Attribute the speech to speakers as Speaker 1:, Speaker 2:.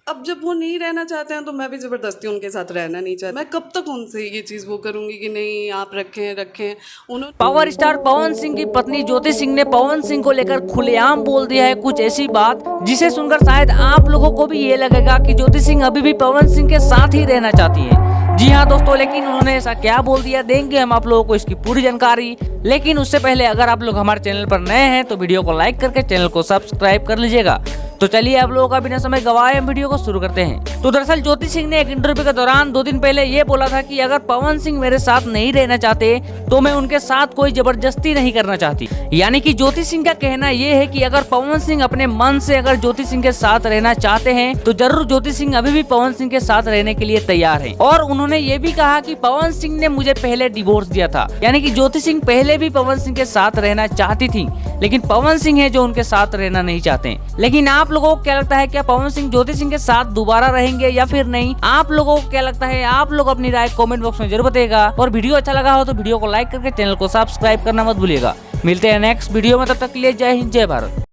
Speaker 1: अब जब वो नहीं रहना चाहते हैं तो मैं भी ज़बरदस्ती उनके साथ रहना नहीं चाहती। मैं कब तक उनसे ये चीज़ वो करूँगी कि नहीं आप रखें। उन्होंने
Speaker 2: पावर स्टार पवन सिंह की पत्नी ज्योति सिंह ने पवन सिंह को लेकर खुलेआम बोल दिया है कुछ ऐसी बात जिसे सुनकर शायद आप लोगों को भी ये लगेगा कि ज्योति सिंह अभी भी पवन सिंह के साथ ही रहना चाहती है। जी हाँ दोस्तों, लेकिन उन्होंने ऐसा क्या बोल दिया देंगे हम आप लोगों को इसकी पूरी जानकारी। लेकिन उससे पहले अगर आप लोग हमारे चैनल पर नए हैं तो वीडियो को लाइक करके चैनल को सब्सक्राइब कर लीजिएगा। तो चलिए आप लोगों का बिना समय गवाए हम वीडियो को शुरू करते हैं। तो दरअसल ज्योति सिंह ने एक इंटरव्यू के दौरान 2 दिन पहले ये बोला था कि अगर पवन सिंह मेरे साथ नहीं रहना चाहते तो मैं उनके साथ कोई जबरदस्ती नहीं करना चाहती। यानी कि ज्योति सिंह का कहना ये है कि अगर पवन सिंह अपने मन से अगर ज्योति सिंह के साथ रहना चाहते हैं तो जरूर ज्योति सिंह अभी भी पवन सिंह के साथ रहने के लिए तैयार है। और उन्होंने ये भी कहा कि पवन सिंह ने मुझे पहले डिवोर्स दिया था, यानी कि ज्योति सिंह पहले भी पवन सिंह के साथ रहना चाहती थी, लेकिन पवन सिंह है जो उनके साथ रहना नहीं चाहते। लेकिन आप लोगों को क्या लगता है, क्या पवन सिंह ज्योति सिंह के साथ दोबारा रहेंगे या फिर नहीं? आप लोगों को क्या लगता है? आप लोग अपनी राय कमेंट बॉक्स में जरूर बताइएगा। और वीडियो अच्छा लगा हो तो वीडियो को लाइक करके चैनल को सब्सक्राइब करना मत भूलिएगा। मिलते हैं नेक्स्ट वीडियो में, तब तक के लिए जय हिंद जय भारत।